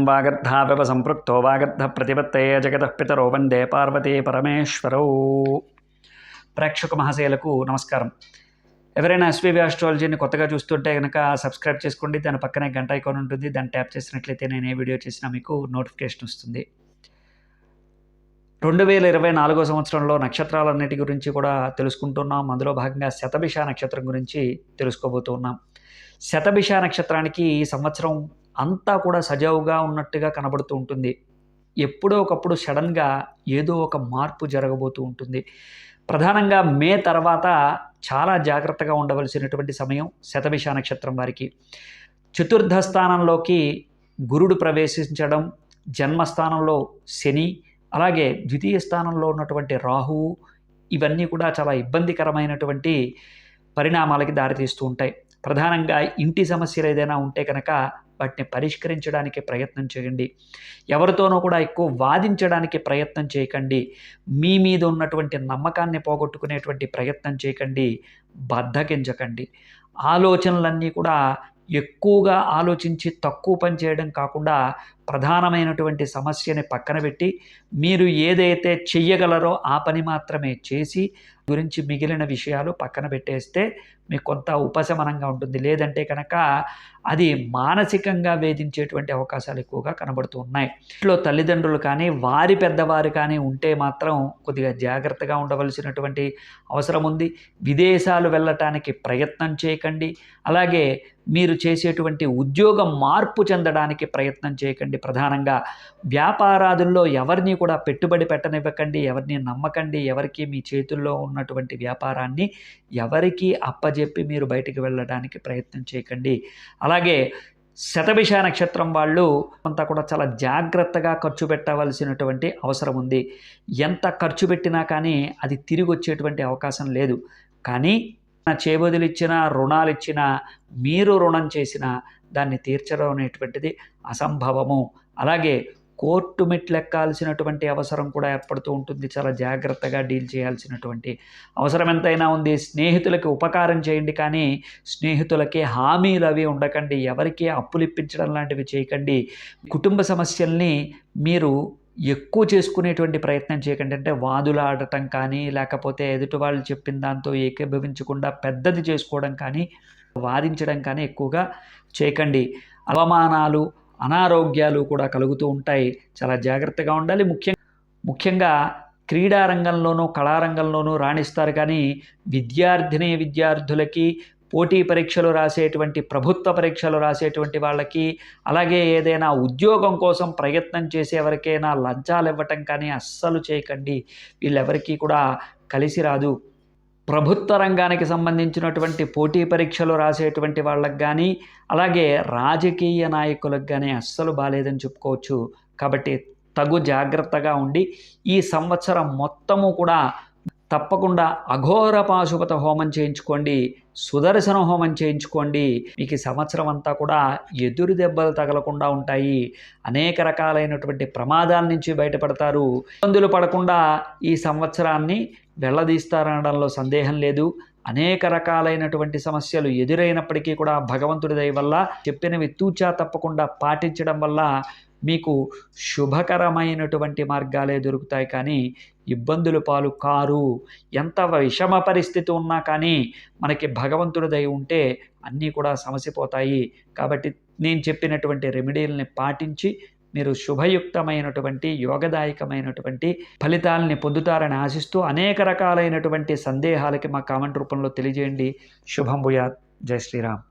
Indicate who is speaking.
Speaker 1: వాగర్ధావివ సంపృక్తో వాగర్ధ ప్రతిపత్తయే జగతః పితరో వందే పార్వతీ పరమేశ్వరౌ. ప్రేక్షక మహాశయులకు నమస్కారం. ఎవరైనా ఎస్వీవి ఆస్ట్రాలజీని కొత్తగా చూస్తుంటే కనుక సబ్స్క్రైబ్ చేసుకోండి. దాని పక్కనే గంట ఐకాన్ ఉంటుంది, దాన్ని ట్యాప్ చేసినట్లయితే నేను ఏ వీడియో చేసినా మీకు నోటిఫికేషన్ వస్తుంది. 2024 సంవత్సరంలో నక్షత్రాలన్నిటి గురించి కూడా తెలుసుకుంటున్నాం. అందులో భాగంగా శతభిష నక్షత్రం గురించి తెలుసుకోబోతున్నాం. శతభిష నక్షత్రానికి ఈ సంవత్సరం అంతా కూడా సజావుగా ఉన్నట్టుగా కనబడుతూ ఉంటుంది. ఎప్పుడో ఒకప్పుడు సడన్గా ఏదో ఒక మార్పు జరగబోతూ ఉంటుంది. ప్రధానంగా మే తర్వాత చాలా జాగ్రత్తగా ఉండవలసినటువంటి సమయం శతభిష నక్షత్రం వారికి. చతుర్థ స్థానంలోకి గురుడు ప్రవేశించడం, జన్మస్థానంలో శని, అలాగే ద్వితీయ స్థానంలో ఉన్నటువంటి రాహువు, ఇవన్నీ కూడా చాలా ఇబ్బందికరమైనటువంటి పరిణామాలకి దారితీస్తూ ఉంటాయి. ప్రధానంగా ఇంటి సమస్యలు ఏదైనా ఉంటే కనుక వాటిని పరిష్కరించడానికి ప్రయత్నం చేయండి. ఎవరితోనూ కూడా ఎక్కువ వాదించడానికి ప్రయత్నం చేయకండి. మీ మీద ఉన్నటువంటి నమ్మకాన్ని పోగొట్టుకునేటువంటి ప్రయత్నం చేయకండి. బద్ధకించకండి. ఆలోచనలన్నీ కూడా ఎక్కువగా ఆలోచించి తక్కువ పని చేయడం కాకుండా ప్రధానమైనటువంటి సమస్యని పక్కన పెట్టి మీరు ఏదైతే చెయ్యగలరో ఆ పని మాత్రమే చేసి గురించి మిగిలిన విషయాలు పక్కన పెట్టేస్తే మీకు కొంత ఉపశమనంగా ఉంటుంది. లేదంటే కనుక అది మానసికంగా వేధించేటువంటి అవకాశాలు ఎక్కువగా కనబడుతూ ఉన్నాయి. ఇంట్లో తల్లిదండ్రులు కానీ వారి పెద్దవారు కానీ ఉంటే మాత్రం కొద్దిగా జాగ్రత్తగా ఉండవలసినటువంటి అవసరం ఉంది. విదేశాలు వెళ్ళటానికి ప్రయత్నం చేయకండి. అలాగే మీరు చేసేటువంటి ఉద్యోగం మార్పు చెందడానికి ప్రయత్నం చేయకండి. ప్రధానంగా వ్యాపారాదుల్లో ఎవరిని కూడా పెట్టుబడి పెట్టనివ్వకండి, ఎవరిని నమ్మకండి. ఎవరికి మీ చేతుల్లో ఉన్నటువంటి వ్యాపారాన్ని ఎవరికి అప్పజెప్పి మీరు బయటికి వెళ్ళడానికి ప్రయత్నం చేయకండి. అలాగే శతభిష నక్షత్రం వాళ్ళు అంతా కూడా చాలా జాగ్రత్తగా ఖర్చు పెట్టవలసినటువంటి అవసరం ఉంది. ఎంత ఖర్చు పెట్టినా కానీ అది తిరిగి వచ్చేటువంటి అవకాశం లేదు. కానీ చేబదులు ఇచ్చినా, రుణాలు ఇచ్చినా, మీరు రుణం చేసినా దాన్ని తీర్చడం అనేటువంటిది అసంభవము. అలాగే కోర్టు మెట్లెక్కాల్సినటువంటి అవసరం కూడా ఏర్పడుతూ ఉంటుంది. చాలా జాగ్రత్తగా డీల్ చేయాల్సినటువంటి అవసరం ఎంతైనా ఉంది. స్నేహితులకి ఉపకారం చేయండి, కానీ స్నేహితులకి హామీలు అవి ఉండకండి. ఎవరికి అప్పులు ఇప్పించడం లాంటివి చేయకండి. కుటుంబ సమస్యల్ని మీరు ఎక్కువ చేసుకునేటువంటి ప్రయత్నం చేయకండి. అంటే వాదులాడటం కానీ, లేకపోతే ఎదుటి వాళ్ళు చెప్పిన దాంతో ఏకీభవించకుండా పెద్దది చేసుకోవడం కానీ, వాదించడం కానీ ఎక్కువగా చేయకండి. అవమానాలు, అనారోగ్యాలు కూడా కలుగుతూ ఉంటాయి. చాలా జాగ్రత్తగా ఉండాలి. ముఖ్యంగా క్రీడారంగంలోనూ కళారంగంలోనూ రాణిస్తారు, కానీ విద్యార్థులకి పోటీ పరీక్షలు రాసేటువంటి, ప్రభుత్వ పరీక్షలు రాసేటువంటి వాళ్ళకి, అలాగే ఏదైనా ఉద్యోగం కోసం ప్రయత్నం చేసేవరికైనా లంచాలు ఇవ్వటం కానీ అస్సలు చేయకండి. వీళ్ళెవరికీ కూడా కలిసి రాదు. ప్రభుత్వ రంగానికి సంబంధించినటువంటి పోటీ పరీక్షలు రాసేటువంటి వాళ్ళకి కానీ, అలాగే రాజకీయ నాయకులకు కానీ అస్సలు బాలేదని చెప్పుకోవచ్చు. కాబట్టి తగు జాగ్రత్తగా ఉండి ఈ సంవత్సరం మొత్తము కూడా తప్పకుండా అఘోర పాశుపత హోమం చేయించుకోండి, సుదర్శన హోమం చేయించుకోండి. మీకు ఈ సంవత్సరం అంతా కూడా ఎదురు దెబ్బలు తగలకుండా ఉంటాయి. అనేక రకాలైనటువంటి ప్రమాదాల నుంచి బయటపడతారు. ఇబ్బందులు పడకుండా ఈ సంవత్సరాన్ని వెళ్ళదీస్తారనడంలో సందేహం లేదు. అనేక రకాలైనటువంటి సమస్యలు ఎదురైనప్పటికీ కూడా భగవంతుడి దయ వల్ల చెప్పినవి తూచా తప్పకుండా పాటించడం వల్ల మీకు శుభకరమైనటువంటి మార్గాలే దొరుకుతాయి, కానీ ఇబ్బందుల పాలు కారు. ఎంత విషమ పరిస్థితి ఉన్నా కానీ మనకి భగవంతుడి దయ ఉంటే అన్నీ కూడా సమసిపోతాయి. కాబట్టి నేను చెప్పినటువంటి రెమెడీలని పాటించి మీరు శుభయుక్తమైనటువంటి, యోగదాయకమైనటువంటి ఫలితాలని పొందుతారని ఆశిస్తూ అనేక రకాలైనటువంటి సందేహాలకి మా కామెంట్ రూపంలో తెలియజేయండి. శుభం భూయాత్. జై శ్రీరామ్.